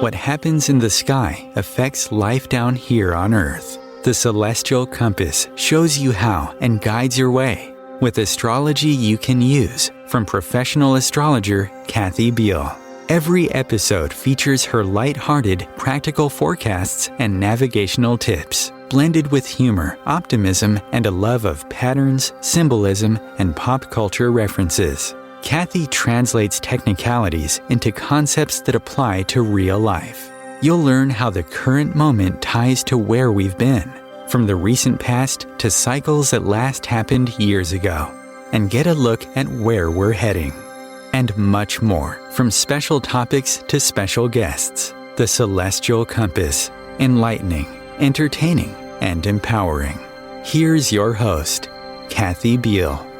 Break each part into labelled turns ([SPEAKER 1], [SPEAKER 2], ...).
[SPEAKER 1] What happens in the sky affects life down here on Earth. The Celestial Compass shows you how and guides your way with astrology you can use from professional astrologer Kathy Biehl. Every episode features her light-hearted, practical forecasts and navigational tips, blended with humor, optimism, and a love of patterns, symbolism, and pop culture references. Kathy translates technicalities into concepts that apply to real life. You'll learn how the current moment ties to where we've been, from the recent past to cycles that last happened years ago, and get a look at where we're heading. And much more, from special topics to special guests. The Celestial Compass, enlightening, entertaining, and empowering. Here's your host, Kathy Biehl.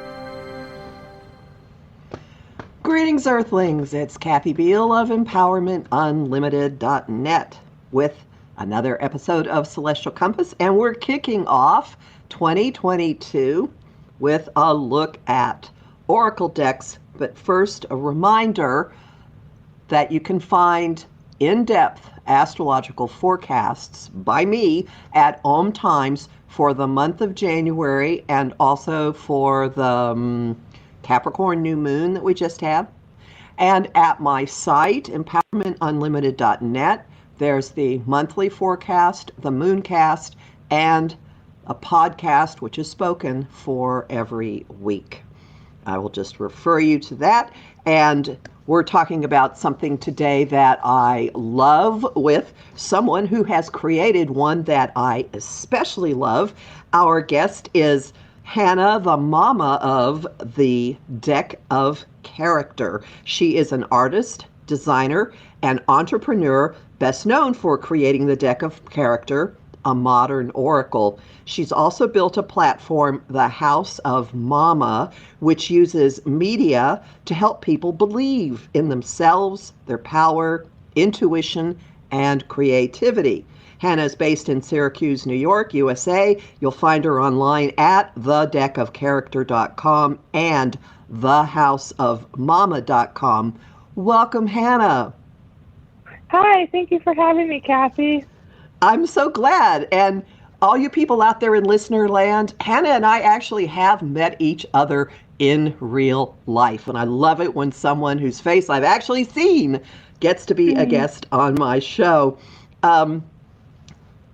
[SPEAKER 2] Greetings, Earthlings. It's Kathy Biehl of EmpowermentUnlimited.net with another episode of Celestial Compass, and we're kicking off 2022 with a look at Oracle decks. But first, a reminder that you can find in-depth astrological forecasts by me at OMTimes for the month of January and also for the Capricorn new moon that we just had. And at my site, EmpowermentUnlimited.net, there's the monthly forecast, the mooncast, and a podcast which is spoken for every week. I will just refer you to that. And we're talking about something today that I love with someone who has created one that I especially love. Our guest is Hannah, the mama of the Deck of Character. She is an artist, designer, and entrepreneur, best known for creating the Deck of Character, a modern oracle. She's also built a platform, the House of Mama, which uses media to help people believe in themselves, their power, intuition, and creativity. Hannah is based in Syracuse, New York, USA. You'll find her online at thedeckofcharacter.com and thehouseofmama.com. Welcome, Hannah.
[SPEAKER 3] Hi, thank you for having me, Kathy.
[SPEAKER 2] I'm so glad. And all you people out there in listener land, Hannah and I actually have met each other in real life. And I love it when someone whose face I've actually seen gets to be a guest on my show.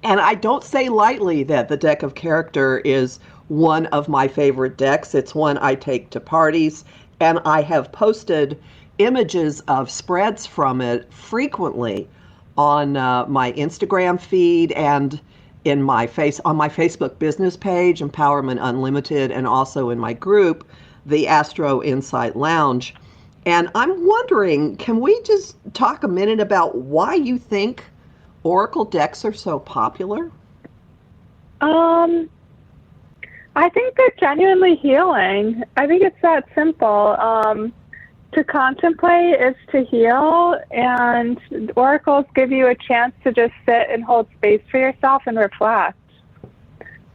[SPEAKER 2] And I don't say lightly that the Deck of Character is one of my favorite decks. It's one I take to parties, and I have posted images of spreads from it frequently on my Instagram feed and on my Facebook business page, Empowerment Unlimited, and also in my group, the Astro Insight Lounge. And I'm wondering, can we just talk a minute about why you think Oracle decks are so popular?
[SPEAKER 3] I think they're genuinely healing. I think it's that simple. To contemplate is to heal, and oracles give you a chance to just sit and hold space for yourself and reflect.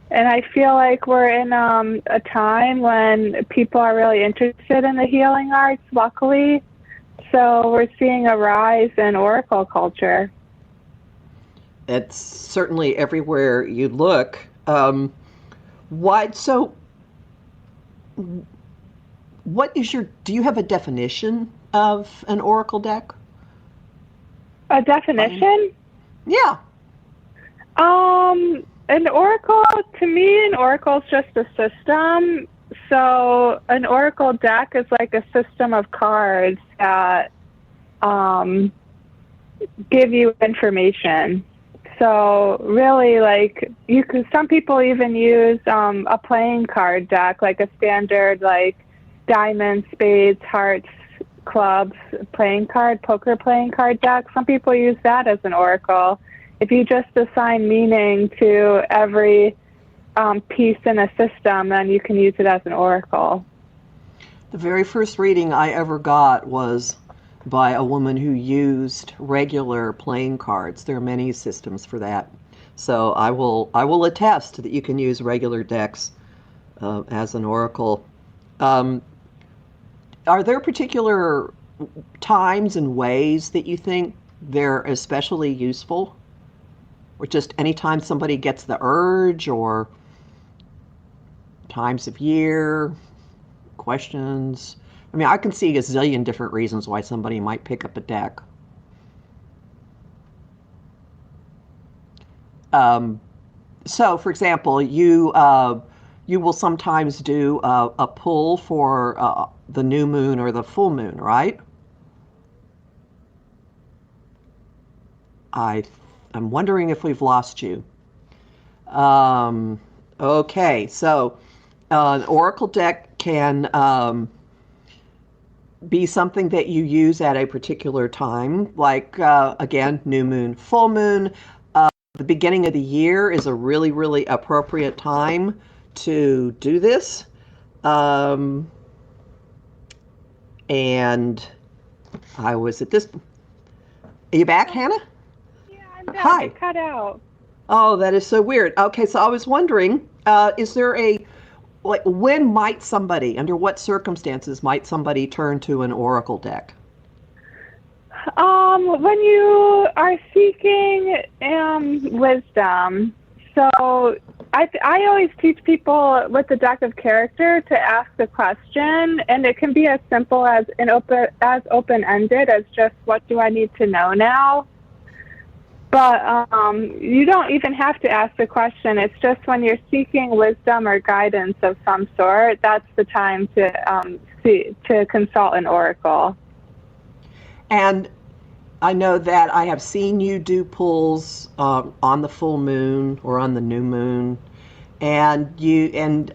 [SPEAKER 3] And I feel like we're in a time when people are really interested in the healing arts, luckily. So we're seeing a rise in oracle culture.
[SPEAKER 2] It's certainly everywhere you look. What is do you have a definition of an oracle deck?
[SPEAKER 3] A definition?
[SPEAKER 2] Yeah.
[SPEAKER 3] An oracle, to me, an oracle is just a system. So an oracle deck is like a system of cards that give you information. So really, like, some people even use a playing card deck, like a standard, like diamonds, spades, hearts, clubs poker playing card deck. Some people use that as an oracle. If you just assign meaning to every piece in a system, then you can use it as an oracle.
[SPEAKER 2] The very first reading I ever got was by a woman who used regular playing cards. There are many systems for that. So I will attest that you can use regular decks as an oracle. Are there particular times and ways that you think they're especially useful? Or just anytime somebody gets the urge, or times of year, questions? I mean, I can see a zillion different reasons why somebody might pick up a deck. So, for example, you will sometimes do a pull for the new moon or the full moon, right? I'm wondering if we've lost you. Okay, so an oracle deck can be something that you use at a particular time, like again, new moon, full moon. The beginning of the year is a really, really appropriate time to do this. And I was at this. Are you back, Hannah?
[SPEAKER 3] Yeah, I'm back.
[SPEAKER 2] Hi.
[SPEAKER 3] It cut out.
[SPEAKER 2] Oh, that is so weird. Okay, so I was wondering, is there like, when might somebody, under what circumstances might somebody turn to an oracle deck?
[SPEAKER 3] When you are seeking wisdom. So I always teach people with the deck of character to ask a question, and it can be as simple as open-ended as just, what do I need to know now? But you don't even have to ask the question. It's just when you're seeking wisdom or guidance of some sort, that's the time to consult an oracle.
[SPEAKER 2] And I know that I have seen you do pulls on the full moon or on the new moon, and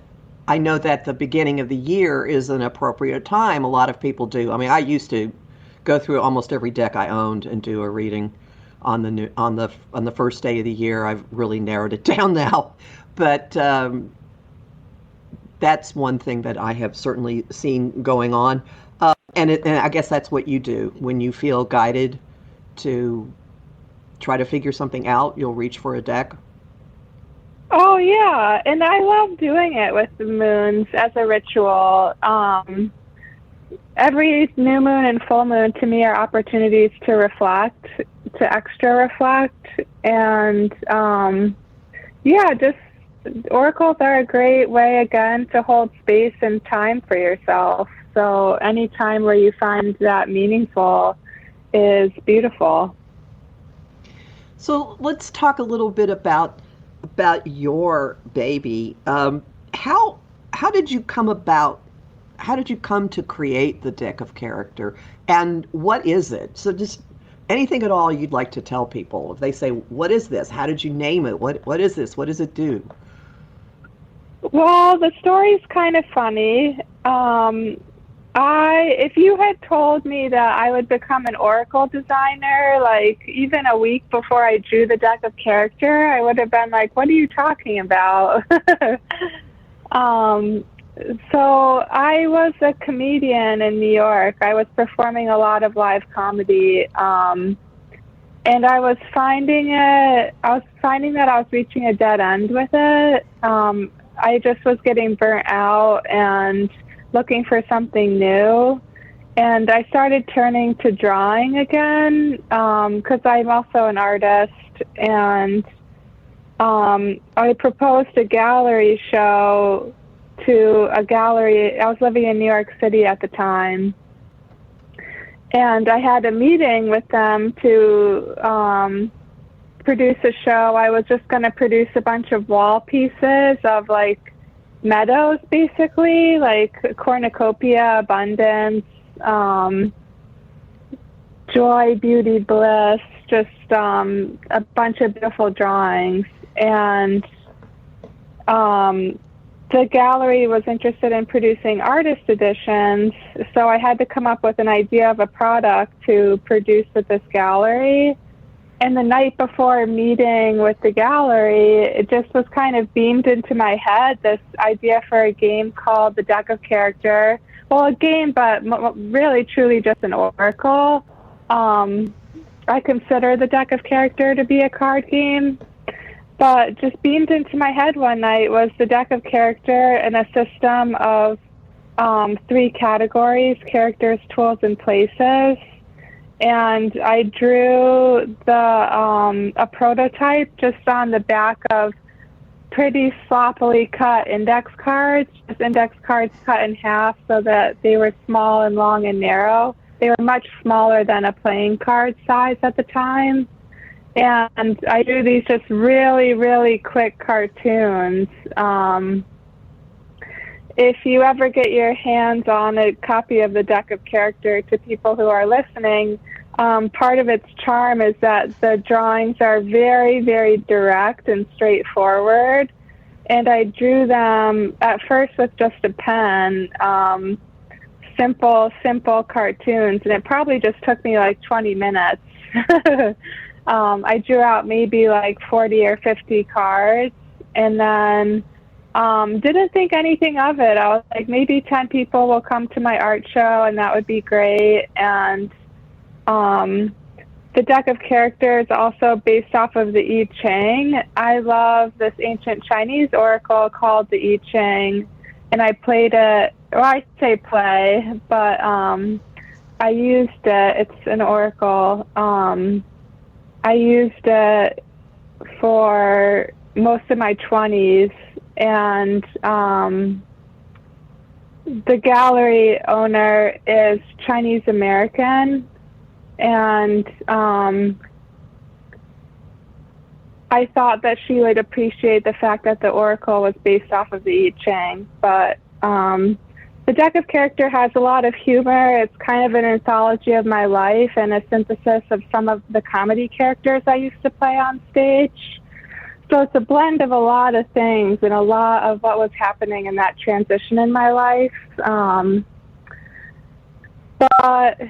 [SPEAKER 2] I know that the beginning of the year is an appropriate time. A lot of people do. I mean, I used to go through almost every deck I owned and do a reading on the first day of the year. I've really narrowed it down now, but that's one thing that I have certainly seen going on. And I guess that's what you do when you feel guided to try to figure something out. You'll reach for a deck.
[SPEAKER 3] Oh yeah, and I love doing it with the moons as a ritual. Every new moon and full moon to me are opportunities to reflect, to extra reflect, and yeah, just oracles are a great way, again, to hold space and time for yourself. So any time where you find that meaningful is beautiful.
[SPEAKER 2] So let's talk a little bit about your baby. How did you come about? How did you come to create the deck of character, and what is it? So just anything at all you'd like to tell people. If they say, "What is this? How did you name it? What is this? What does it do?"
[SPEAKER 3] Well, the story's kind of funny. If you had told me that I would become an oracle designer, like even a week before I drew the deck of character, I would have been like, "What are you talking about?" So I was a comedian in New York. I was performing a lot of live comedy, and I was finding that I was reaching a dead end with it. I just was getting burnt out and looking for something new. And I started turning to drawing again, because I'm also an artist. And I proposed a gallery show to a gallery. I was living in New York City at the time. And I had a meeting with them to produce a show. I was just going to produce a bunch of wall pieces of like meadows, basically, like cornucopia, abundance, joy, beauty, bliss, just a bunch of beautiful drawings. And the gallery was interested in producing artist editions, so I had to come up with an idea of a product to produce at this gallery. And the night before meeting with the gallery, it just was kind of beamed into my head, this idea for a game called The Deck of Character. Well, a game, but really, truly just an oracle. I consider The Deck of Character to be a card game. But just beamed into my head one night was the deck of character and a system of 3 categories: characters, tools, and places. and I drew a prototype just on the back of pretty sloppily cut index cards, just index cards cut in half so that they were small and long and narrow. They were much smaller than a playing card size at the time. And I drew these just really, really quick cartoons. If you ever get your hands on a copy of the deck of character, to people who are listening, part of its charm is that the drawings are very, very direct and straightforward. And I drew them at first with just a pen, simple cartoons, and it probably just took me like 20 minutes. I drew out maybe like 40 or 50 cards, and then didn't think anything of it. I was like, maybe 10 people will come to my art show, and that would be great. And the deck of characters also based off of the I Ching. I love this ancient Chinese oracle called the I Ching, and I played it, well, I say play, but I used it. It's an oracle. I used it for most of my 20s, and the gallery owner is Chinese American, and I thought that she would appreciate the fact that the oracle was based off of the I Ching, but the deck of character has a lot of humor. It's kind of an anthology of my life and a synthesis of some of the comedy characters I used to play on stage. So it's a blend of a lot of things and a lot of what was happening in that transition in my life. But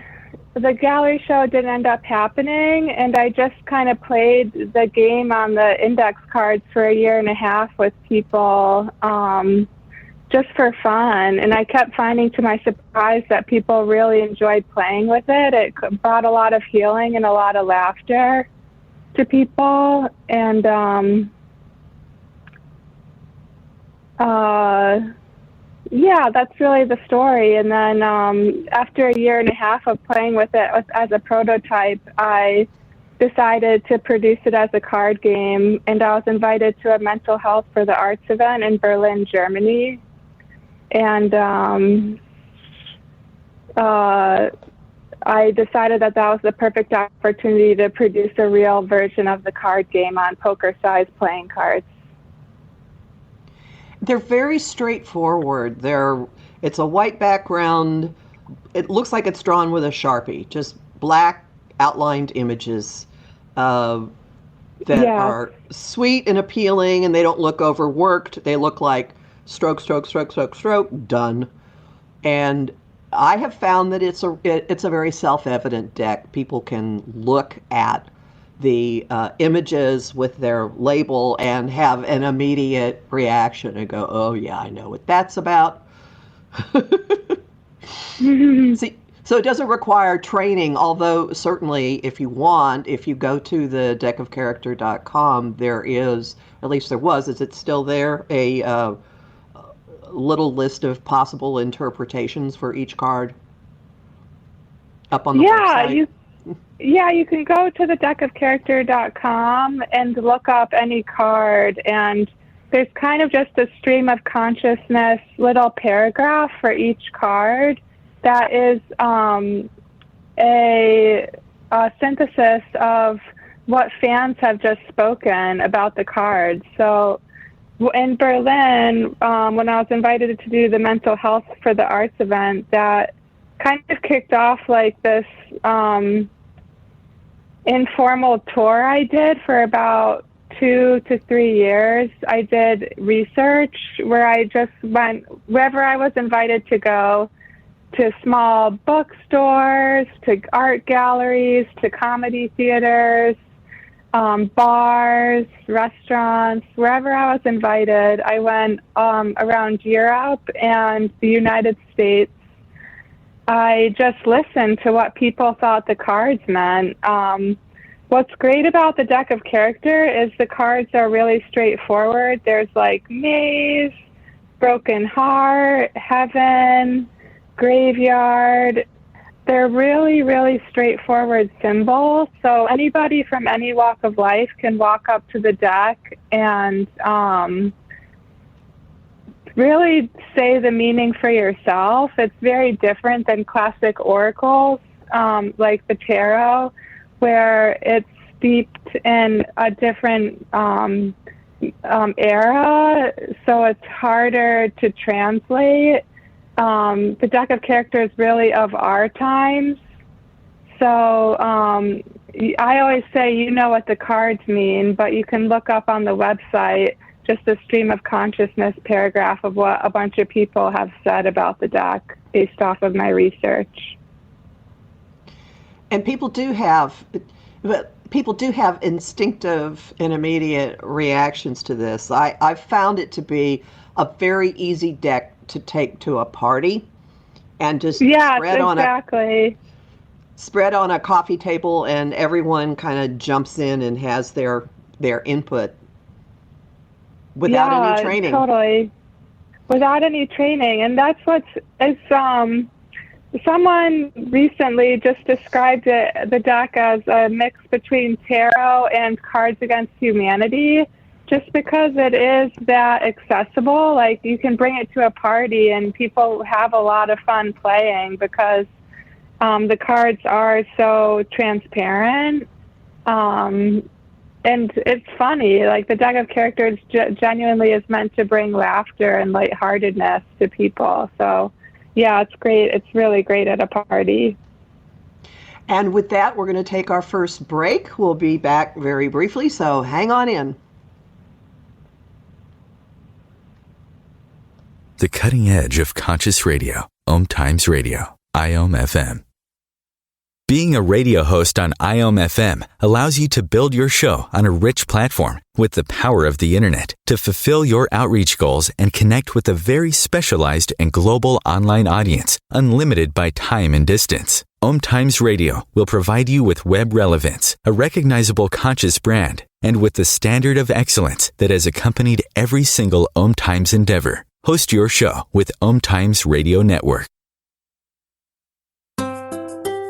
[SPEAKER 3] the gallery show didn't end up happening, and I just kind of played the game on the index cards for a year and a half with people, just for fun. And I kept finding to my surprise that people really enjoyed playing with it. It brought a lot of healing and a lot of laughter to people. And yeah, that's really the story. And then after a year and a half of playing with it as a prototype, I decided to produce it as a card game, and I was invited to a mental health for the arts event in Berlin, Germany. And I decided that that was the perfect opportunity to produce a real version of the card game on poker-sized playing cards.
[SPEAKER 2] They're very straightforward. It's a white background. It looks like it's drawn with a Sharpie, just black outlined images that are sweet and appealing, and they don't look overworked. They look like stroke, stroke, stroke, stroke, stroke, done. And I have found that it's a very self-evident deck. People can look at the images with their label and have an immediate reaction and go, oh yeah, I know what that's about. See, so it doesn't require training, although certainly if you want, if you go to the deckofcharacter.com, there is, at least there was, is it still there, a little list of possible interpretations for each card up on the website?
[SPEAKER 3] You can go to the deckofcharacter.com and look up any card, and there's kind of just a stream of consciousness little paragraph for each card that is a synthesis of what fans have just spoken about the cards. So in Berlin, when I was invited to do the mental health for the arts event, that kind of kicked off like this informal tour I did for about 2 to 3 years. I did research where I just went wherever I was invited to go, to small bookstores, to art galleries, to comedy theaters, bars, restaurants, wherever I was invited. I went around Europe and the United States. I just listened to what people thought the cards meant. What's great about the deck of character is the cards are really straightforward. There's like maze, broken heart, heaven, graveyard, they're really, really straightforward symbols. So anybody from any walk of life can walk up to the deck and really say the meaning for yourself. It's very different than classic oracles, like the tarot, where it's steeped in a different era, so it's harder to translate. The deck of characters really of our times. So I always say, you know what the cards mean, but you can look up on the website just a stream of consciousness paragraph of what a bunch of people have said about the deck based off of my research.
[SPEAKER 2] And people do have instinctive and immediate reactions to this. I've found it to be a very easy deck to take to a party and just spread on a coffee table, and everyone kind of jumps in and has their input without any training.
[SPEAKER 3] Totally. Without any training. And that's someone recently just described the deck as a mix between tarot and Cards Against Humanity, just because it is that accessible. Like, you can bring it to a party and people have a lot of fun playing because the cards are so transparent. And it's funny, like the deck of characters genuinely is meant to bring laughter and lightheartedness to people. So yeah, it's great. It's really great at a party.
[SPEAKER 2] And with that, we're going to take our first break. We'll be back very briefly, so hang on in.
[SPEAKER 1] The cutting edge of conscious radio, OMTimes Radio, IOM FM. Being a radio host on IOM FM allows you to build your show on a rich platform with the power of the internet to fulfill your outreach goals and connect with a very specialized and global online audience, unlimited by time and distance. OMTimes Radio will provide you with web relevance, a recognizable conscious brand, and with the standard of excellence that has accompanied every single OMTimes endeavor. Host your show with OMTimes Radio Network.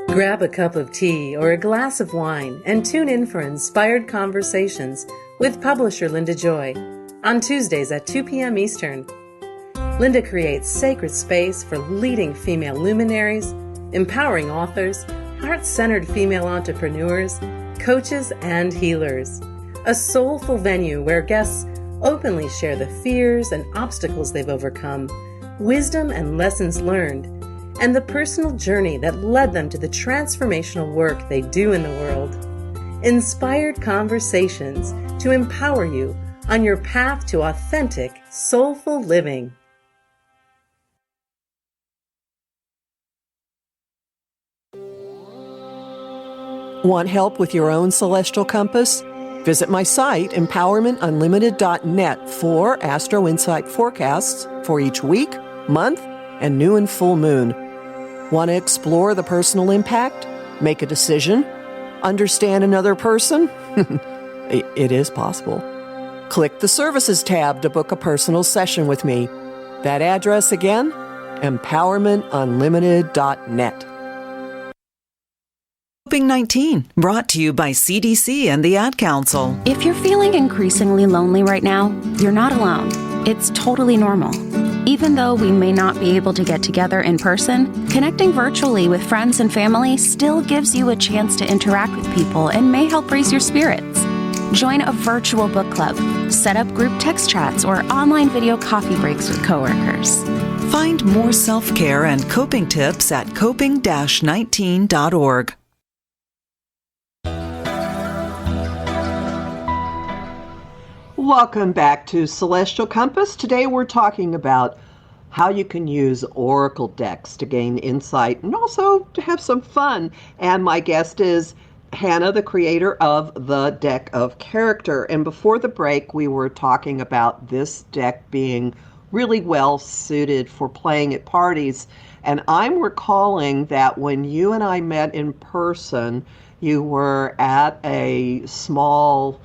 [SPEAKER 4] Grab a cup of tea or a glass of wine and tune in for Inspired Conversations with publisher Linda Joy on Tuesdays at 2 p.m. Eastern. Linda creates sacred space for leading female luminaries, empowering authors, heart-centered female entrepreneurs, coaches, and healers. A soulful venue where guests openly share the fears and obstacles they've overcome, wisdom and lessons learned, and the personal journey that led them to the transformational work they do in the world. Inspired Conversations to empower you on your path to authentic, soulful living.
[SPEAKER 5] Want help with your own celestial compass? Visit my site, empowermentunlimited.net, for Astro Insight forecasts for each week, month, and new and full moon. Want to explore the personal impact? Make a decision? Understand another person? It is possible. Click the Services tab to book a personal session with me. That address again, empowermentunlimited.net.
[SPEAKER 6] Coping-19, brought to you by CDC and the Ad Council.
[SPEAKER 7] If you're feeling increasingly lonely right now, you're not alone. It's totally normal. Even though we may not be able to get together in person, connecting virtually with friends and family still gives you a chance to interact with people and may help raise your spirits. Join a virtual book club, set up group text chats, or online video coffee breaks with coworkers.
[SPEAKER 6] Find more self-care and coping tips at coping-19.org.
[SPEAKER 2] Welcome back to Celestial Compass. Today we're talking about how you can use oracle decks to gain insight and also to have some fun. And my guest is Hannah, the creator of the Deck of Character. And before the break, we were talking about this deck being really well suited for playing at parties. And I'm recalling that when you and I met in person, you were at a small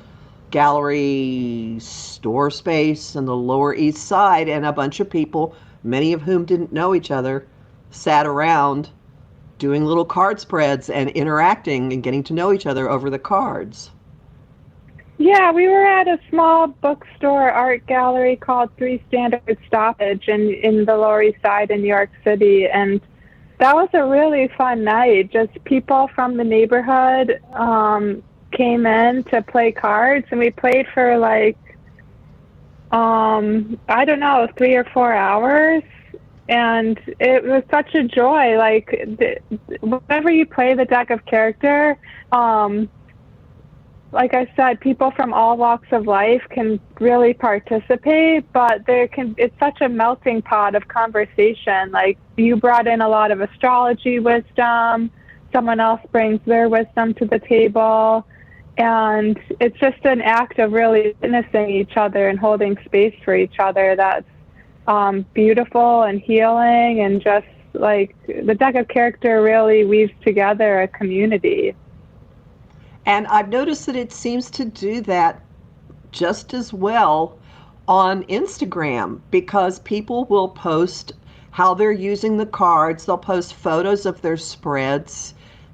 [SPEAKER 2] gallery store space in the Lower East Side, and a bunch of people, many of whom didn't know each other, sat around doing little card spreads and interacting and getting to know each other over the cards.
[SPEAKER 3] Yeah, we were at a small bookstore art gallery called Three Standard Stoppage in the Lower East Side in New York City, and that was a really fun night. Just people from the neighborhood came in to play cards, and we played for like, I don't know, 3 or 4 hours. And it was such a joy. Like, whenever you play the deck of character, like I said, people from all walks of life can really participate, but it's such a melting pot of conversation. Like, you brought in a lot of astrology wisdom, someone else brings their wisdom to the table, and it's just an act of really witnessing each other and holding space for each other that's beautiful and healing, and just like the deck of character really weaves together a community.
[SPEAKER 2] And I've noticed that it seems to do that just as well on Instagram, because people will post how they're using the cards. They'll post photos of their spreads,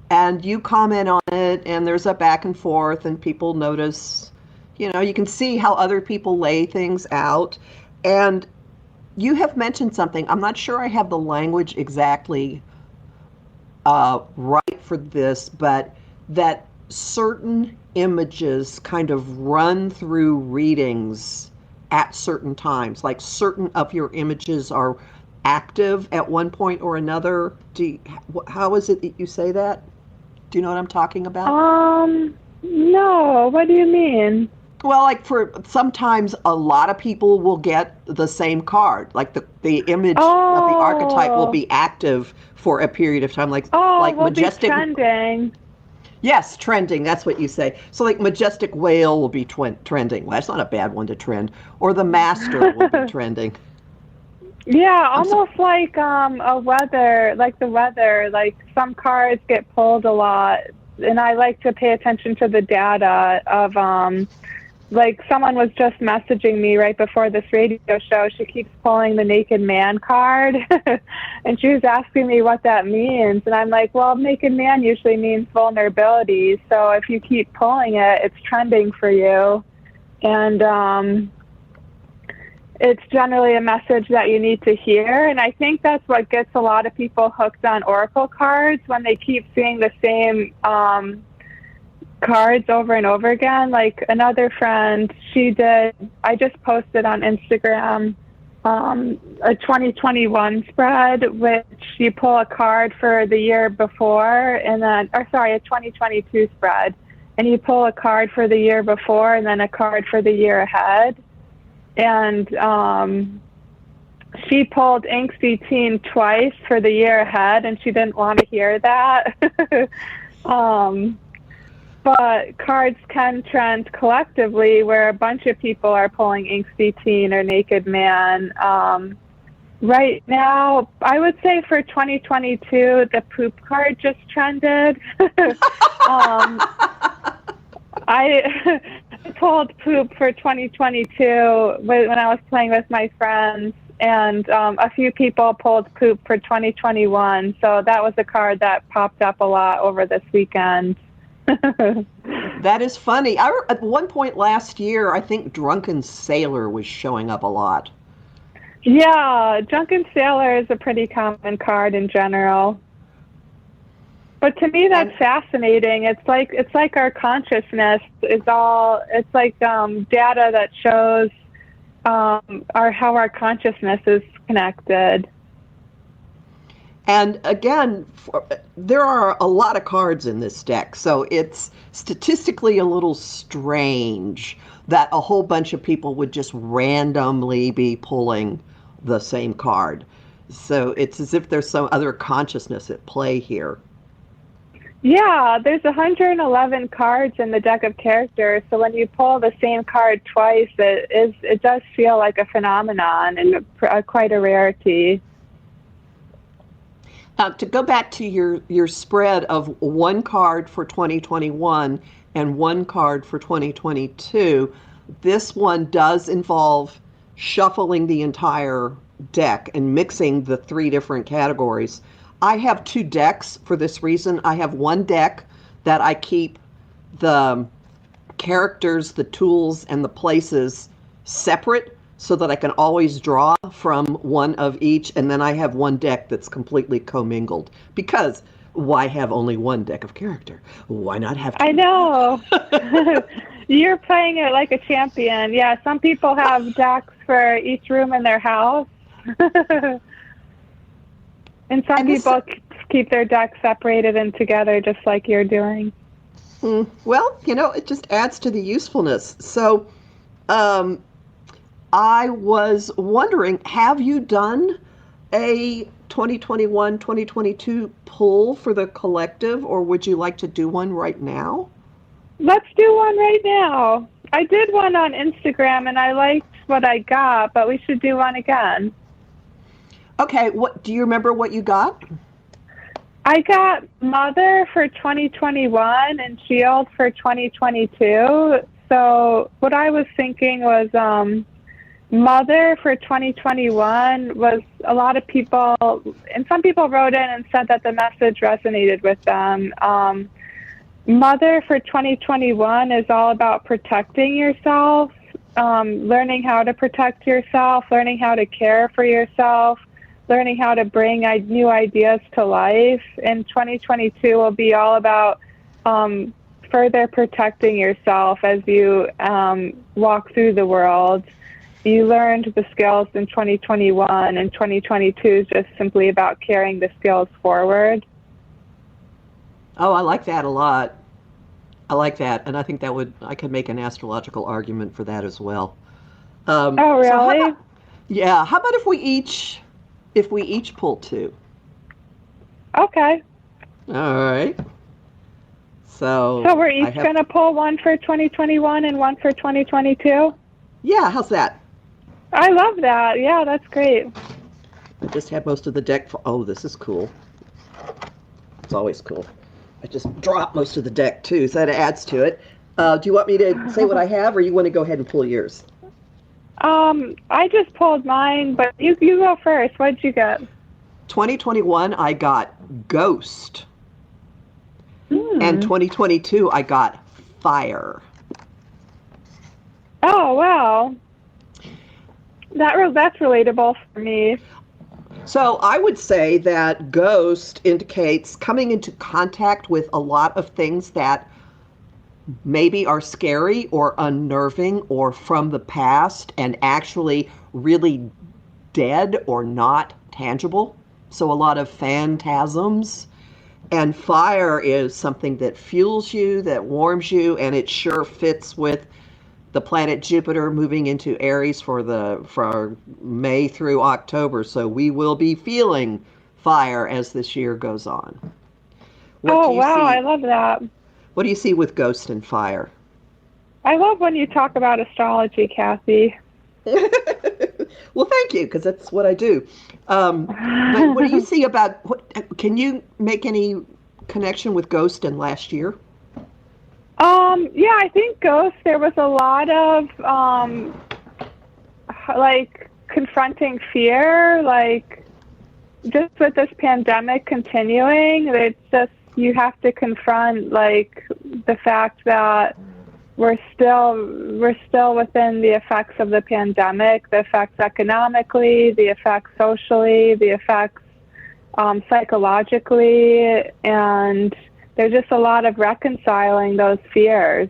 [SPEAKER 2] and you comment on it, and there's a back and forth, and people notice, you can see how other people lay things out. And you have mentioned something. I'm not sure I have the language exactly right for this, but that certain images kind of run through readings at certain times, like certain of your images are active at one point or another. How is it that you say that? Do you know what I'm talking about?
[SPEAKER 3] No, what do you mean?
[SPEAKER 2] Well, like sometimes a lot of people will get the same card, like the image of the archetype will be active for a period of time, like majestic.
[SPEAKER 3] Be trending.
[SPEAKER 2] Yes, trending. That's what you say. So like majestic whale will be trending. Well, that's not a bad one to trend. Or the master will be trending.
[SPEAKER 3] Yeah, almost like the weather. Like some cards get pulled a lot, and I like to pay attention to the data of like someone was just messaging me right before this radio show. She keeps pulling the naked man card and she was asking me what that means. And I'm like, well, naked man usually means vulnerability. So if you keep pulling it, it's trending for you. And it's generally a message that you need to hear. And I think that's what gets a lot of people hooked on oracle cards, when they keep seeing the same cards over and over again. Like another friend, I just posted on Instagram a 2021 spread, which you pull a card for the year before, and then, a 2022 spread, and you pull a card for the year before and then a card for the year ahead. And she pulled Angsty Teen twice for the year ahead, and she didn't want to hear that. But cards can trend collectively, where a bunch of people are pulling Angsty Teen or Naked Man. Right now, I would say for 2022, the poop card just trended. I pulled poop for 2022 when I was playing with my friends, and a few people pulled poop for 2021. So that was a card that popped up a lot over this weekend.
[SPEAKER 2] That is funny. At one point last year, I think Drunken Sailor was showing up a lot.
[SPEAKER 3] Yeah, Drunken Sailor is a pretty common card in general. But to me, that's fascinating. It's like our consciousness is all. It's like data that shows how our consciousness is connected.
[SPEAKER 2] And again, there are a lot of cards in this deck, so it's statistically a little strange that a whole bunch of people would just randomly be pulling the same card. So it's as if there's some other consciousness at play here.
[SPEAKER 3] Yeah, there's 111 cards in the deck of characters, so when you pull the same card twice, it does feel like a phenomenon and quite a rarity.
[SPEAKER 2] To go back to your spread of one card for 2021 and one card for 2022, this one does involve shuffling the entire deck and mixing the three different categories. I have 2 decks for this reason. I have one deck that I keep the characters, the tools, and the places separate so that I can always draw from one of each. And then I have one deck that's completely commingled. Because why have only one deck of character? Why not have 2?
[SPEAKER 3] I know. You're playing it like a champion. Yeah, some people have decks for each room in their house. And some people keep their decks separated and together just like you're doing.
[SPEAKER 2] Well, it just adds to the usefulness. So I was wondering, have you done a 2021, 2022 poll for the collective, or would you like to do one right now?
[SPEAKER 3] Let's do one right now. I did one on Instagram and I liked what I got, but we should do one again.
[SPEAKER 2] Okay, what do you remember what you got?
[SPEAKER 3] I got Mother for 2021 and Shield for 2022. So what I was thinking was Mother for 2021 was a lot of people, and some people wrote in and said that the message resonated with them. Mother for 2021 is all about protecting yourself, learning how to protect yourself, learning how to care for yourself, learning how to bring new ideas to life. And 2022 will be all about further protecting yourself as you walk through the world. You learned the skills in 2021, and 2022 is just simply about carrying the skills forward.
[SPEAKER 2] Oh, I like that a lot. I like that, and I think I could make an astrological argument for that as well.
[SPEAKER 3] Oh, really?
[SPEAKER 2] So how about if we each pull 2?
[SPEAKER 3] Okay.
[SPEAKER 2] All right. So
[SPEAKER 3] we're each going to pull one for 2021 and one for 2022?
[SPEAKER 2] Yeah, how's that?
[SPEAKER 3] I love that. Yeah, that's great.
[SPEAKER 2] I just had most of the deck. Oh, this is cool. It's always cool. I just dropped most of the deck, too, so that adds to it. Do you want me to say what I have, or you want to go ahead and pull yours?
[SPEAKER 3] I just pulled mine, but you go first. What did you get?
[SPEAKER 2] 2021, I got Ghost. And 2022, I got Fire.
[SPEAKER 3] Oh, wow. That's relatable for me.
[SPEAKER 2] So I would say that Ghost indicates coming into contact with a lot of things that maybe are scary or unnerving or from the past and actually really dead or not tangible. So a lot of phantasms. And Fire is something that fuels you, that warms you, and it sure fits with the planet Jupiter moving into Aries for May through October. So we will be feeling fire as this year goes on.
[SPEAKER 3] Oh, wow, I love that.
[SPEAKER 2] What do you see with Ghost and Fire?
[SPEAKER 3] I love when you talk about astrology, Kathy.
[SPEAKER 2] Well, thank you, because that's what I do. But what do you see can you make any connection with Ghost and last year?
[SPEAKER 3] Yeah, I think Ghost, there was a lot of, confronting fear, just with this pandemic continuing, it's just, you have to confront, the fact that we're still within the effects of the pandemic, the effects economically, the effects socially, the effects psychologically, and there's just a lot of reconciling those fears.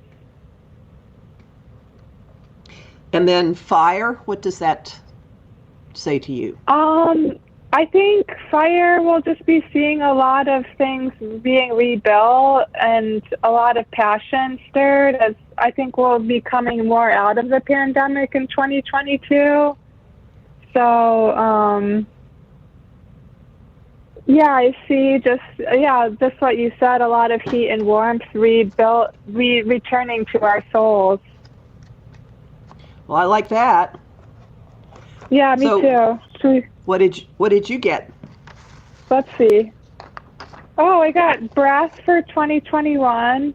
[SPEAKER 2] And then Fire, what does that say to you?
[SPEAKER 3] I think Fire will just be seeing a lot of things being rebuilt and a lot of passion stirred, as I think we'll be coming more out of the pandemic in 2022. So, I see just what you said, a lot of heat and warmth returning to our souls.
[SPEAKER 2] Well, I like that.
[SPEAKER 3] Yeah, me too.
[SPEAKER 2] What did you get?
[SPEAKER 3] Let's see. Oh, I got Brass for 2021.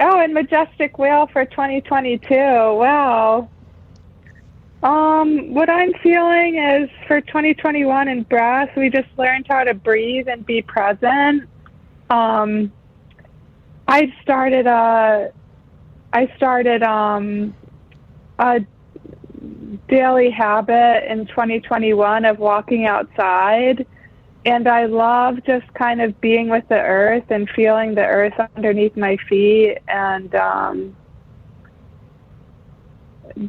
[SPEAKER 3] Oh, and Majestic Whale for 2022. Wow. What I'm feeling is for 2021 in breath, we just learned how to breathe and be present. I started a daily habit in 2021 of walking outside, and I love just kind of being with the earth and feeling the earth underneath my feet, and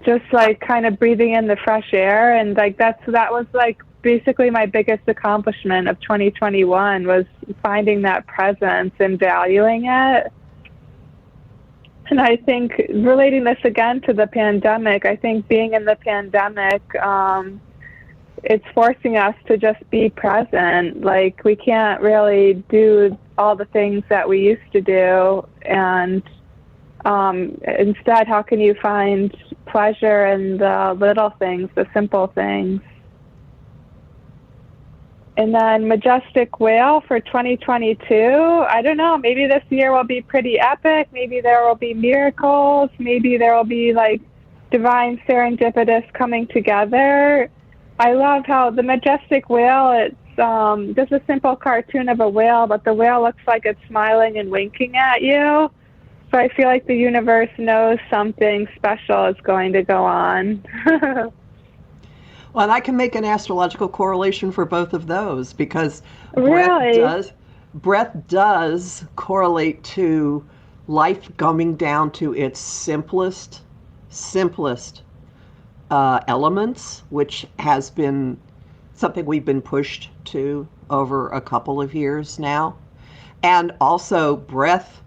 [SPEAKER 3] just like kind of breathing in the fresh air, and like that was like basically my biggest accomplishment of 2021 was finding that presence and valuing it. And I think relating this again to the pandemic, I think being in the pandemic, it's forcing us to just be present. Like we can't really do all the things that we used to do. And instead, how can you find pleasure in the little things, the simple things? And then Majestic Whale for 2022. I don't know, maybe this year will be pretty epic. Maybe there will be miracles. Maybe there will be like divine serendipitous coming together. I love how the Majestic Whale, it's just a simple cartoon of a whale, but the whale looks like it's smiling and winking at you. So I feel like the universe knows something special is going to go on.
[SPEAKER 2] Well, and I can make an astrological correlation for both of those because
[SPEAKER 3] Really?
[SPEAKER 2] breath does correlate to life coming down to its simplest elements, which has been something we've been pushed to over a couple of years now. And also breath,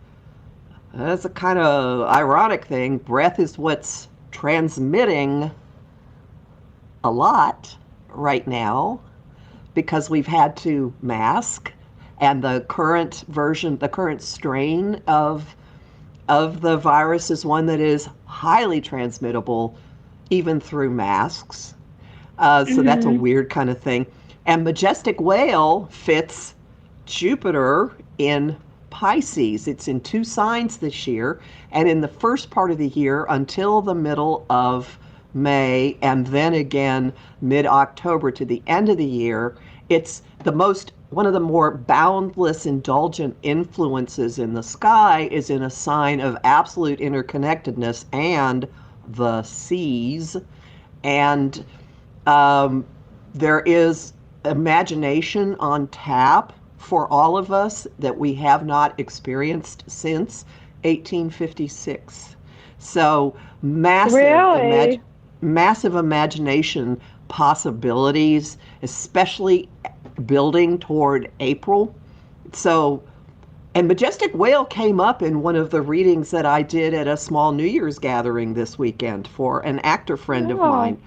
[SPEAKER 2] that's a kind of ironic thing. Breath is what's transmitting a lot right now because we've had to mask, and the current version, the current strain of the virus is one that is highly transmittable even through masks. So that's a weird kind of thing. And Majestic Whale fits Jupiter in Pisces. It's in 2 signs this year, and in the first part of the year until the middle of May, and then again mid-October to the end of the year, it's one of the more boundless, indulgent influences in the sky is in a sign of absolute interconnectedness and the seas. And there is imagination on tap for all of us that we have not experienced since 1856. So massive imagination possibilities, especially building toward April. So, and Majestic Whale came up in one of the readings that I did at a small New Year's gathering this weekend for an actor friend of mine.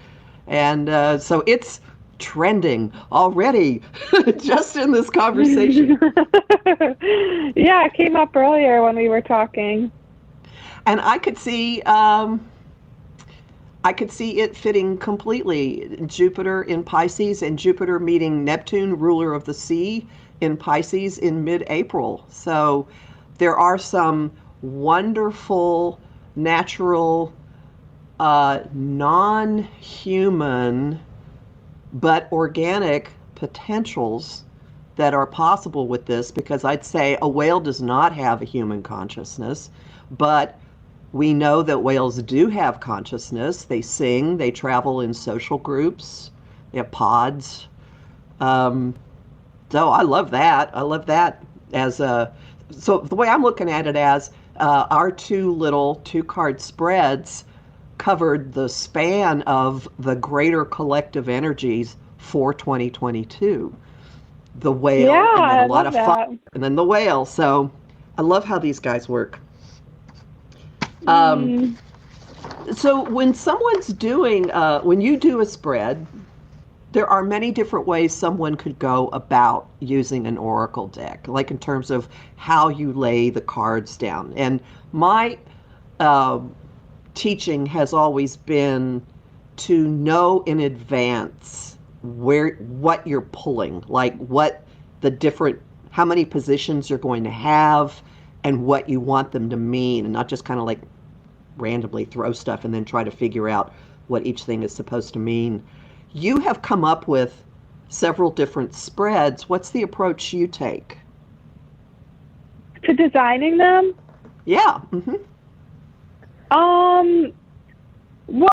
[SPEAKER 2] And so it's trending already just in this conversation.
[SPEAKER 3] Yeah, it came up earlier when we were talking.
[SPEAKER 2] And I could see it fitting completely. Jupiter in Pisces and Jupiter meeting Neptune, ruler of the sea, in Pisces in mid-April. So there are some wonderful, natural, non-human, but organic potentials that are possible with this, because I'd say a whale does not have a human consciousness, but we know that whales do have consciousness. They sing, they travel in social groups, they have pods. So I love that. I love that so the way I'm looking at it as our 2-card spreads covered the span of the greater collective energies for 2022. The whale, and then a lot of fun, and then the whale. So I love how these guys work. So when someone's doing, when you do a spread, there are many different ways someone could go about using an oracle deck, like in terms of how you lay the cards down. And my teaching has always been to know in advance what you're pulling, like how many positions you're going to have and what you want them to mean, and not just kind of like randomly throw stuff and then try to figure out what each thing is supposed to mean. You have come up with several different spreads. What's the approach you take?
[SPEAKER 3] To designing them?
[SPEAKER 2] Yeah.
[SPEAKER 3] Well,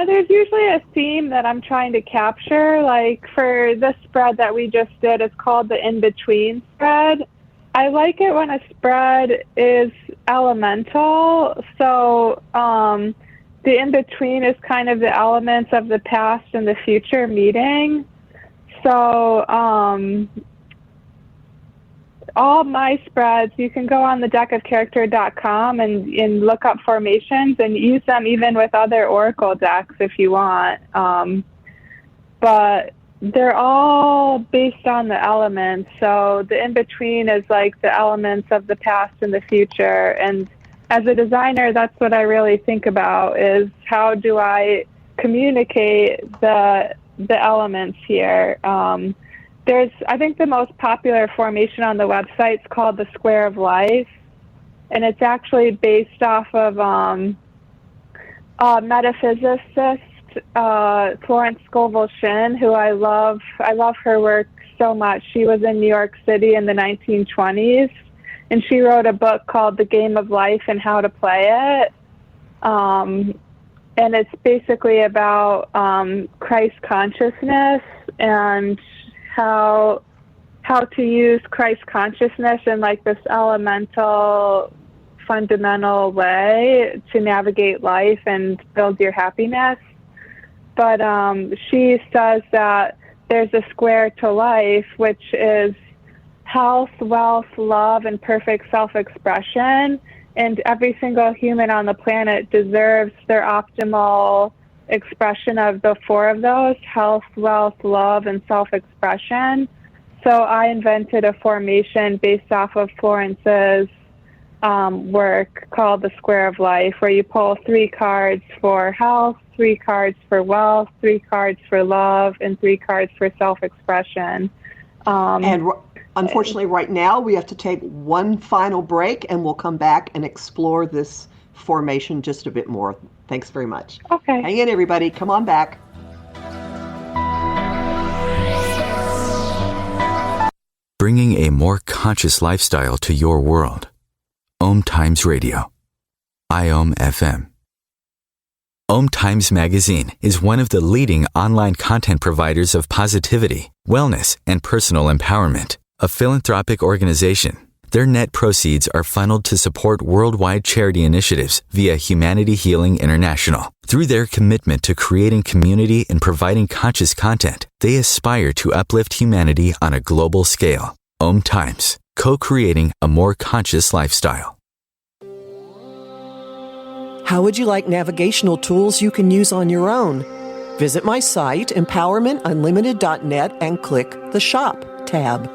[SPEAKER 3] there's usually a theme that I'm trying to capture. Like for this spread that we just did, it's called the in-between spread. I like it when a spread is elemental. So the in-between is kind of the elements of the past and the future meeting. So all my spreads, you can go on the deckofcharacter.com and look up formations and use them even with other oracle decks if you want. But they're all based on the elements. So the in-between is like the elements of the past and the future. And as a designer, that's what I really think about, is how do I communicate the elements here. I think the most popular formation on the website is called the Square of Life, and it's actually based off of a metaphysicist, Florence Scovel Shinn, who I love. I love her work so much. She was in New York City in the 1920s, and she wrote a book called The Game of Life and How to Play It. And it's basically about Christ consciousness and how to use Christ consciousness in like this elemental, fundamental way to navigate life and build your happiness. But she says that there's a square to life, which is health, wealth, love, and perfect self-expression. And every single human on the planet deserves their optimal expression of the four of those: health, wealth, love, and self-expression. So I invented a formation based off of Florence's work called the Square of Life, where you pull 3 cards for health, 3 cards for wealth, 3 cards for love, and 3 cards for self-expression.
[SPEAKER 2] Unfortunately, right now, we have to take one final break, and we'll come back and explore this formation just a bit more. Thanks very much.
[SPEAKER 3] Okay.
[SPEAKER 2] Hang in, everybody. Come on back.
[SPEAKER 1] Bringing a more conscious lifestyle to your world. OMTimes Radio. IOM FM. OMTimes Magazine is one of the leading online content providers of positivity, wellness, and personal empowerment. A philanthropic organization, their net proceeds are funneled to support worldwide charity initiatives via Humanity Healing International. Through their commitment to creating community and providing conscious content, they aspire to uplift humanity on a global scale. OMTimes, co-creating a more conscious lifestyle.
[SPEAKER 5] How would you like navigational tools you can use on your own? Visit my site, empowermentunlimited.net, and click the Shop tab.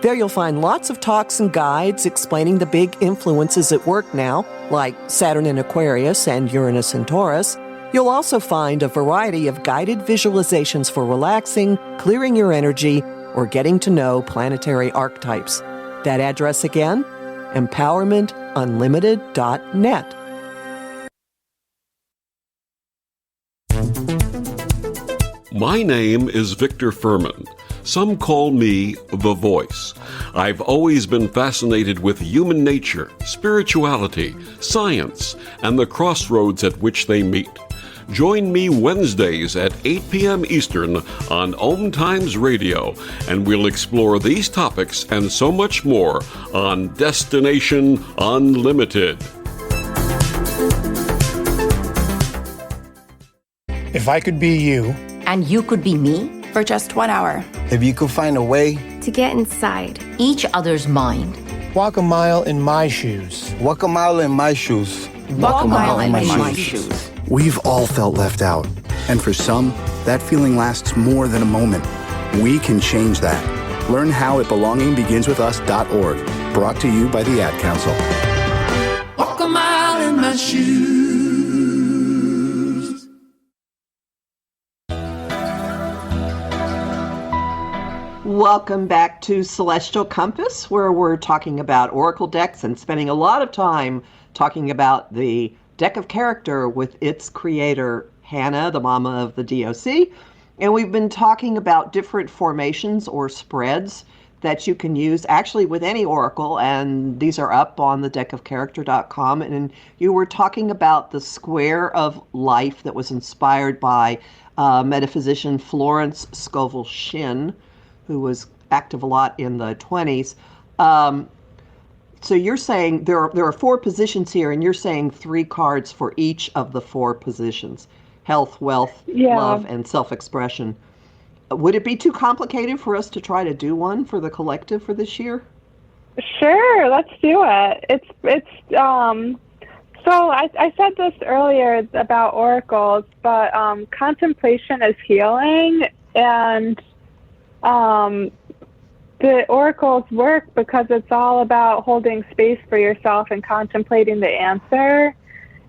[SPEAKER 5] There you'll find lots of talks and guides explaining the big influences at work now, like Saturn in Aquarius and Uranus in Taurus. You'll also find a variety of guided visualizations for relaxing, clearing your energy, or getting to know planetary archetypes. That address again, empowermentunlimited.net.
[SPEAKER 8] My name is Victor Furman. Some call me the Voice. I've always been fascinated with human nature, spirituality, science, and the crossroads at which they meet. Join me Wednesdays at 8 p.m. Eastern on OMTimes Radio, and we'll explore these topics and so much more on Destination Unlimited.
[SPEAKER 9] If I could be you,
[SPEAKER 10] and you could be me, for just 1 hour.
[SPEAKER 11] If you could find a way
[SPEAKER 12] to get inside
[SPEAKER 10] each other's mind.
[SPEAKER 9] Walk a mile in my shoes.
[SPEAKER 11] Walk a mile in my shoes.
[SPEAKER 10] Walk a mile in my shoes.
[SPEAKER 13] We've all felt left out. And for some, that feeling lasts more than a moment. We can change that. Learn how at belongingbeginswithus.org. Brought to you by the Ad Council.
[SPEAKER 14] Walk a mile in my shoes.
[SPEAKER 2] Welcome back to Celestial Compass, where we're talking about oracle decks and spending a lot of time talking about the deck of character with its creator, Hannah, the mama of the DOC. And we've been talking about different formations or spreads that you can use actually with any oracle, and these are up on the deckofcharacter.com. And you were talking about the square of life that was inspired by metaphysician Florence Scovel Shinn, who was active a lot in the 20s. So you're saying there are 4 positions here, and you're saying 3 cards for each of the 4 positions: health, wealth, love, and self-expression. Would it be too complicated for us to try to do one for the collective for this year?
[SPEAKER 3] Sure, let's do it. So I said this earlier about oracles, but contemplation is healing, and the oracles work because it's all about holding space for yourself and contemplating the answer.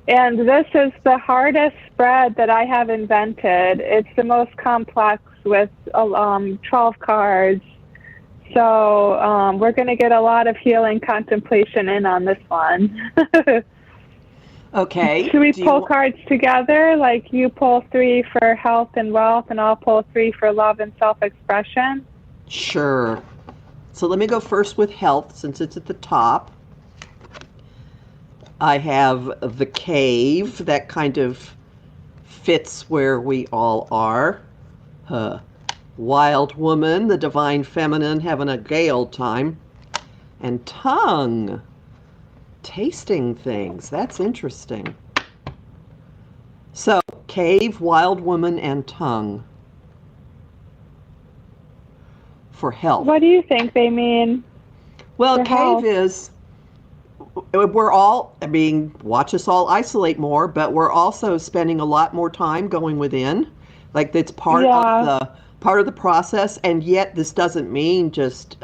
[SPEAKER 3] And this is the hardest spread that I have invented. It's the most complex with 12 cards. So we're going to get a lot of healing contemplation in on this one.
[SPEAKER 2] Okay.
[SPEAKER 3] Should we pull cards together? Like you pull 3 for health and wealth, and I'll pull 3 for love and self-expression?
[SPEAKER 2] Sure. So let me go first with health, since it's at the top. I have the cave. That kind of fits where we all are. Wild woman, the divine feminine, having a gay old time. And tongue. Tasting things. That's interesting. So, cave, wild woman, and tongue. For health.
[SPEAKER 3] What do you think they mean?
[SPEAKER 2] Well, cave
[SPEAKER 3] health?
[SPEAKER 2] is, we're all, watch us all isolate more, but we're also spending a lot more time going within. Like that's part of the process, and yet this doesn't mean just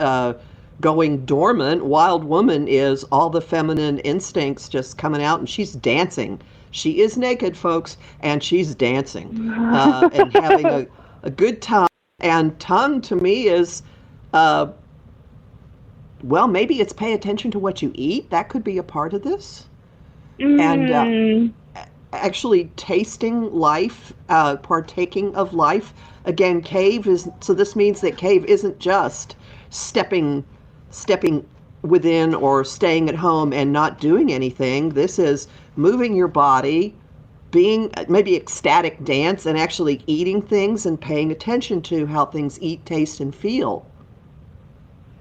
[SPEAKER 2] going dormant. Wild woman is all the feminine instincts just coming out, and she's dancing. She is naked, folks, and she's dancing and having a good time. And tongue to me is, maybe it's pay attention to what you eat. That could be a part of this. And actually tasting life, partaking of life. Again, cave is, so this means that cave isn't just stepping within or staying at home and not doing anything. This is moving your body, being maybe ecstatic dance, and actually eating things and paying attention to how things eat, taste, and feel.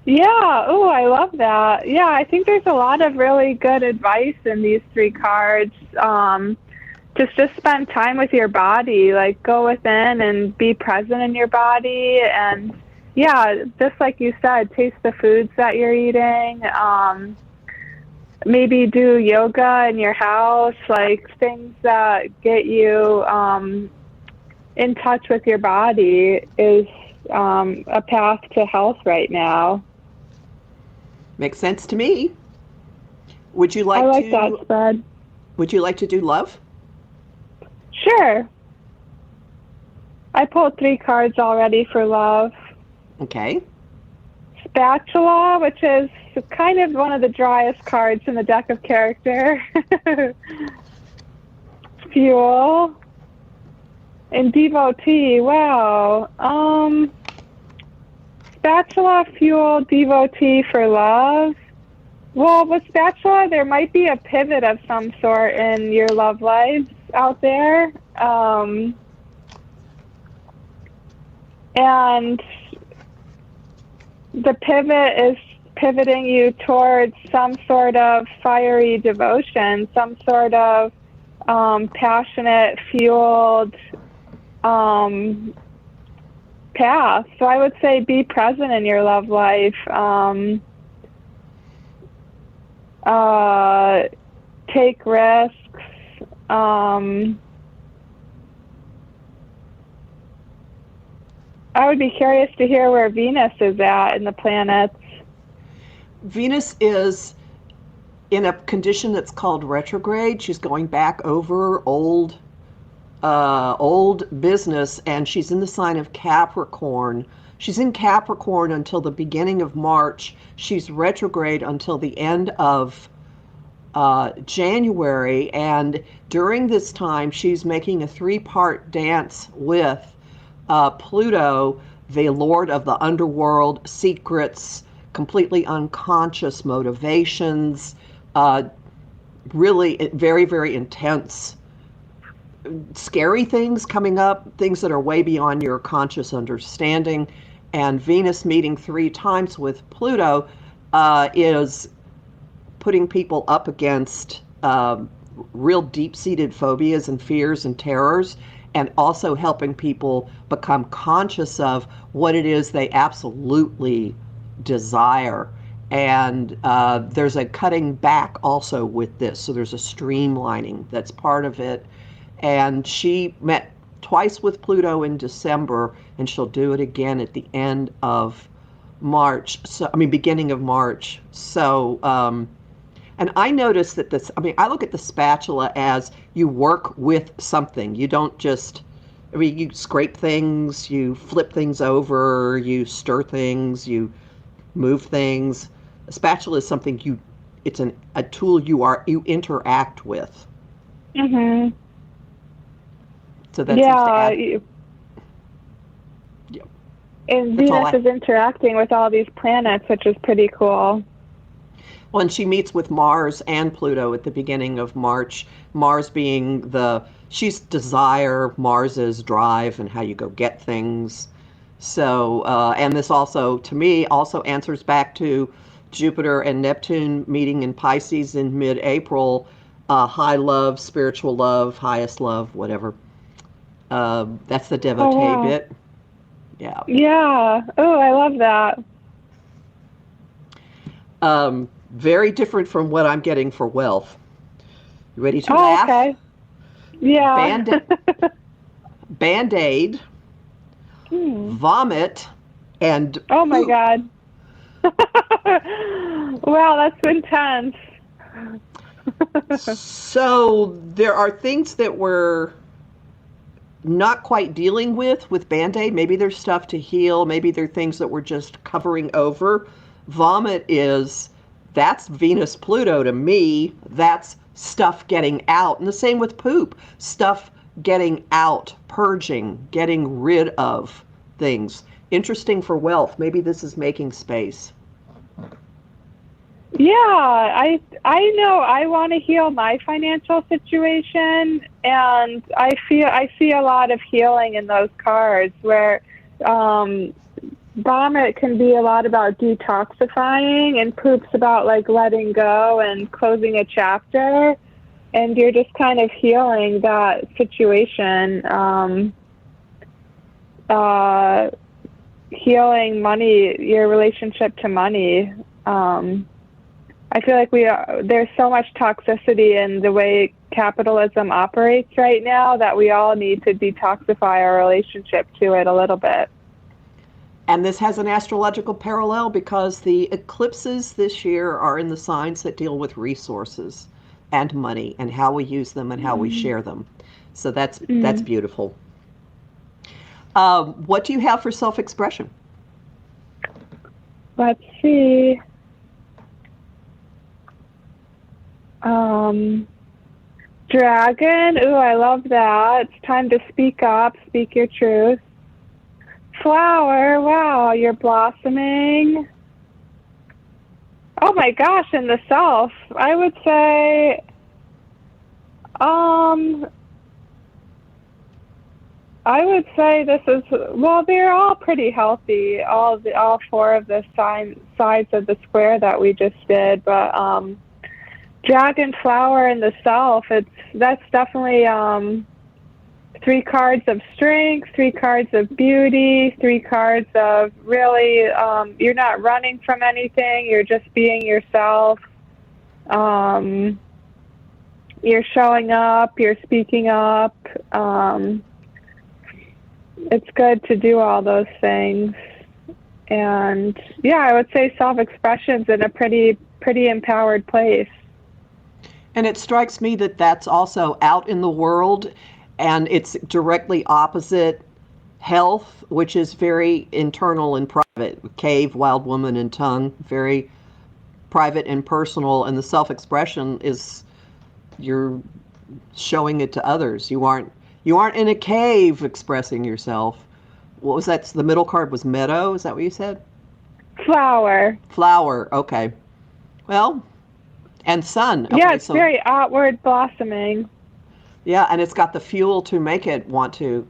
[SPEAKER 3] Yeah, oh, I love that. Yeah, I think there's a lot of really good advice in these 3 cards. Just spend time with your body, like go within and be present in your body. And yeah, just like you said, taste the foods that you're eating. Maybe do yoga in your house, like things that get you in touch with your body is a path to health right now.
[SPEAKER 2] Makes sense to me. Would you like
[SPEAKER 3] I like that spread.
[SPEAKER 2] Would you like to do love?
[SPEAKER 3] Sure. I pulled 3 cards already for love.
[SPEAKER 2] Okay.
[SPEAKER 3] Spatula, which is kind of one of the driest cards in the deck of character. Fuel. And devotee, wow. Spatula, fuel, devotee for love. Well, with spatula, there might be a pivot of some sort in your love lives out there. And the pivot is pivoting you towards some sort of fiery devotion, some sort of passionate, fueled path. So I would say be present in your love life. Take risks. I would be curious to hear where Venus is at in the planets.
[SPEAKER 2] Venus is in a condition that's called retrograde. She's going back over old business, and she's in the sign of Capricorn. She's in Capricorn until the beginning of March. She's retrograde until the end of January, and during this time she's making a 3-part dance with Pluto, the Lord of the underworld, secrets, completely unconscious motivations, really very, very intense, scary things coming up, things that are way beyond your conscious understanding. And Venus meeting 3 times with Pluto is putting people up against real deep-seated phobias and fears and terrors, and also helping people become conscious of what it is they absolutely desire. And there's a cutting back also with this, so there's a streamlining that's part of it. And she met twice with Pluto in December, and she'll do it again at the end of March. So, I mean, beginning of March. So, and I noticed that this, I mean, I look at the spatula as you work with something. You don't just, I mean, you scrape things, you flip things over, you stir things, you move things. A spatula is something it's a tool you interact with.
[SPEAKER 3] Mm-hmm.
[SPEAKER 2] So that seems to add.
[SPEAKER 3] And Venus is interacting with all these planets, which is pretty cool.
[SPEAKER 2] Well, and she meets with Mars and Pluto at the beginning of March. Mars being she's desire, Mars is drive and how you go get things. So, and this also, to me, also answers back to Jupiter and Neptune meeting in Pisces in mid-April. High love, spiritual love, highest love, whatever. That's the devotee bit. Yeah.
[SPEAKER 3] Yeah. Oh, I love that.
[SPEAKER 2] Very different from what I'm getting for wealth. You ready to laugh?
[SPEAKER 3] Okay. Yeah.
[SPEAKER 2] Band-Aid, vomit, and
[SPEAKER 3] oh my God. Wow, that's intense.
[SPEAKER 2] So there are things that we're not quite dealing with Band-Aid. Maybe there's stuff to heal. Maybe there are things that we're just covering over. Vomit that's Venus Pluto to me. That's stuff getting out. And the same with poop. Stuff getting out, purging, getting rid of things. Interesting for wealth. Maybe this is making space.
[SPEAKER 3] Yeah, I know I want to heal my financial situation, and I see a lot of healing in those cards where vomit can be a lot about detoxifying, and poop's about like letting go and closing a chapter, and you're just kind of healing that situation, healing money, your relationship to money. I feel like there's so much toxicity in the way capitalism operates right now that we all need to detoxify our relationship to it a little bit.
[SPEAKER 2] And this has an astrological parallel because the eclipses this year are in the signs that deal with resources and money and how we use them and how we share them. So that's beautiful. What do you have for self-expression?
[SPEAKER 3] Let's see. Dragon. Ooh, I love that. It's time to speak up, speak your truth. Flower. Wow, you're blossoming. Oh my gosh, in the self, I would say, this is, well, they're all pretty healthy, all 4 of the sides of the square that we just did, but dragon flower in the self, that's definitely 3 cards of strength, 3 cards of beauty, 3 cards of really, you're not running from anything, you're just being yourself. You're showing up, you're speaking up. It's good to do all those things. And yeah, I would say self-expression's in a pretty empowered place.
[SPEAKER 2] And it strikes me that that's also out in the world, and it's directly opposite health, which is very internal and private. Cave, wild woman, and tongue, very private and personal, and the self-expression is you're showing it to others. You aren't in a cave expressing yourself. What was that? The middle card was meadow. Is that what you said?
[SPEAKER 3] Flower.
[SPEAKER 2] Flower. Okay. Well, and sun. Okay,
[SPEAKER 3] yeah, it's very outward blossoming.
[SPEAKER 2] Yeah, and it's got the fuel to make it want to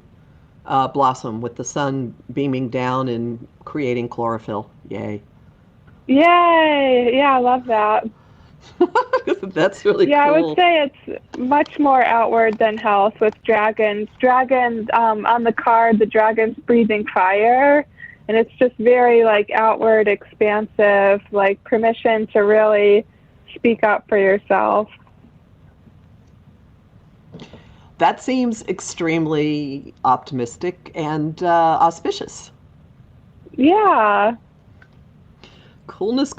[SPEAKER 2] blossom with the sun beaming down and creating chlorophyll. Yay.
[SPEAKER 3] Yay! Yeah, I love that.
[SPEAKER 2] That's really cool.
[SPEAKER 3] Yeah, I would say it's much more outward than health with dragons. Dragons, on the card, the dragon's breathing fire, and it's just very, like, outward, expansive, like, permission to really speak up for yourself.
[SPEAKER 2] That seems extremely optimistic and auspicious.
[SPEAKER 3] Yeah.
[SPEAKER 2] Coolness.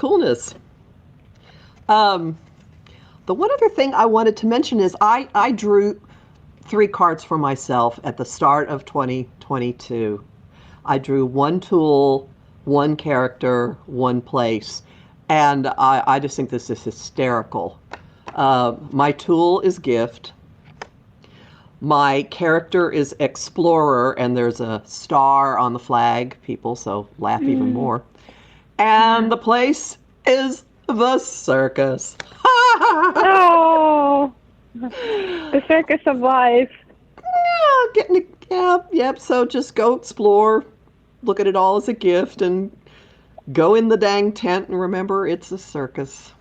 [SPEAKER 2] The one other thing I wanted to mention is I drew 3 cards for myself at the start of 2022. I drew 1 tool, 1 character, 1 place, and I just think this is hysterical. My tool is gift. My character is explorer, and there's a star on the flag, people, so laugh even more. And the place is the circus.
[SPEAKER 3] Oh, the circus of life.
[SPEAKER 2] Yep. So just go explore, look at it all as a gift, and go in the dang tent and remember it's a circus.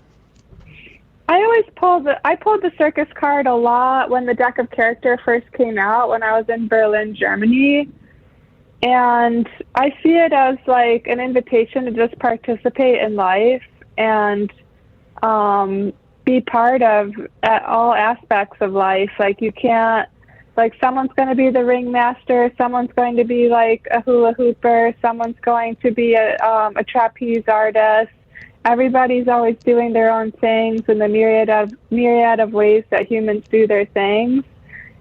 [SPEAKER 3] I pulled the circus card a lot when the deck of character first came out when I was in Berlin, Germany. And I see it as like an invitation to just participate in life and be part of all aspects of life. Like you can't, like someone's going to be the ringmaster, someone's going to be like a hula hooper, someone's going to be a trapeze artist. Everybody's always doing their own things in the myriad of ways that humans do their things.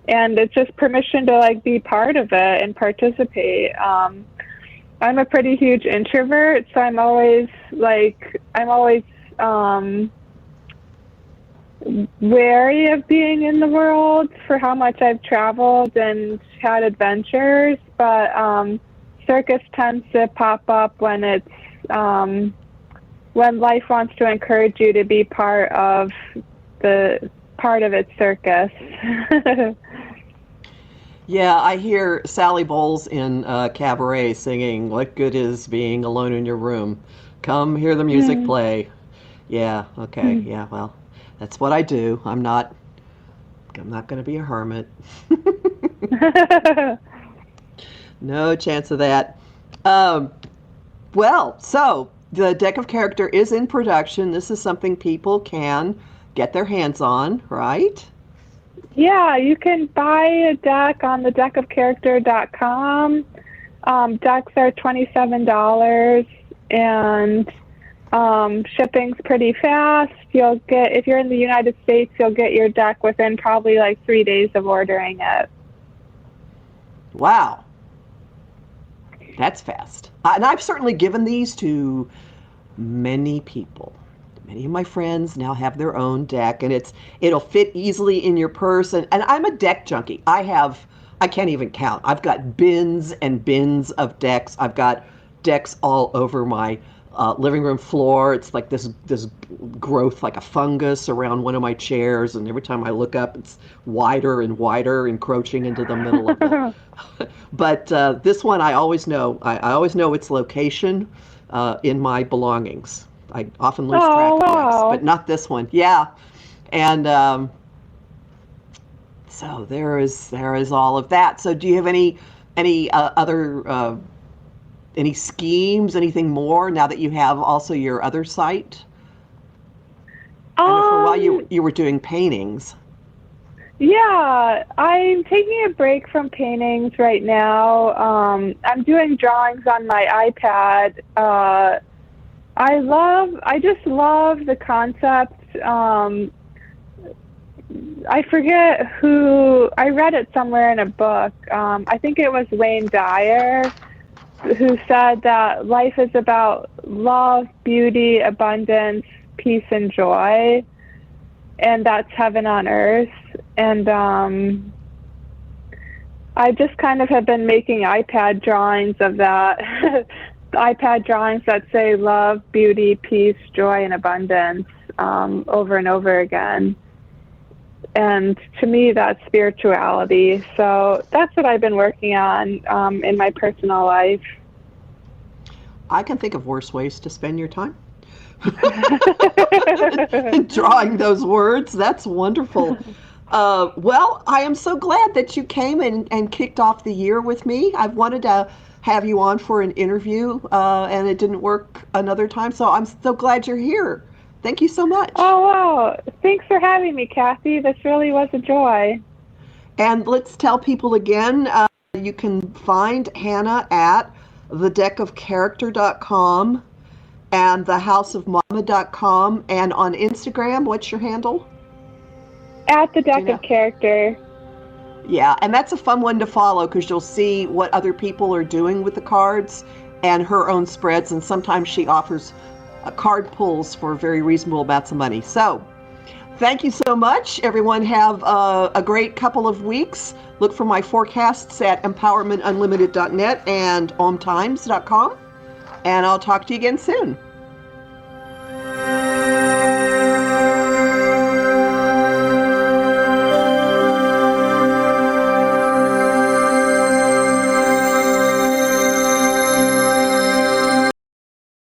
[SPEAKER 3] And it's just permission to like be part of it and participate. I'm a pretty huge introvert, so I'm always wary of being in the world for how much I've traveled and had adventures. But circus tends to pop up when it's when life wants to encourage you to be part of its circus.
[SPEAKER 2] Yeah, I hear Sally Bowles in Cabaret singing, "What good is being alone in your room? Come hear the music play." Yeah, okay, yeah, well, that's what I do. I'm not going to be a hermit. No chance of that. Well, so the deck of character is in production. This is something people can get their hands on, right?
[SPEAKER 3] Yeah, you can buy a deck on the deckofcharacter.com. Decks are $27, and shipping's pretty fast. You'll get, if you're in the United States, you'll get your deck within probably like 3 days of ordering it.
[SPEAKER 2] Wow. That's fast. And I've certainly given these to many people. Many of my friends now have their own deck, and it'll fit easily in your purse. And I'm a deck junkie. I can't even count. I've got bins and bins of decks. I've got decks all over my living room floor. It's like this growth, like a fungus around one of my chairs, and every time I look up, it's wider and wider, encroaching into the middle of it. But this one, I always know. I always know its location in my belongings. I often lose track of decks, but not this one. Yeah, and so there is all of that. So do you have any other any schemes, anything more now that you have also your other site? I know for a while you were doing paintings.
[SPEAKER 3] Yeah, I'm taking a break from paintings right now. I'm doing drawings on my iPad. I just love the concept. I forget who, I read it somewhere in a book. I think it was Wayne Dyer, who said that life is about love, beauty, abundance, peace, and joy. And that's heaven on earth. And I just kind of have been making iPad drawings of that. iPad drawings that say love, beauty, peace, joy, and abundance over and over again. And to me, that's spirituality. So that's what I've been working on in my personal life.
[SPEAKER 2] I can think of worse ways to spend your time. Drawing those words. That's wonderful. Well, I am so glad that you came and kicked off the year with me. I've wanted to have you on for an interview, and it didn't work another time. So I'm so glad you're here. Thank you so much.
[SPEAKER 3] Oh, wow. Thanks for having me, Kathy. This really was a joy.
[SPEAKER 2] And let's tell people again, you can find Hannah at thedeckofcharacter.com and thehouseofmama.com. And on Instagram, what's your handle?
[SPEAKER 3] At the Deck of Character.
[SPEAKER 2] Yeah, and that's a fun one to follow because you'll see what other people are doing with the cards and her own spreads. And sometimes she offers card pulls for very reasonable amounts of money. So thank you so much. Everyone have a great couple of weeks. Look for my forecasts at empowermentunlimited.net and OMTimes.com. And I'll talk to you again soon.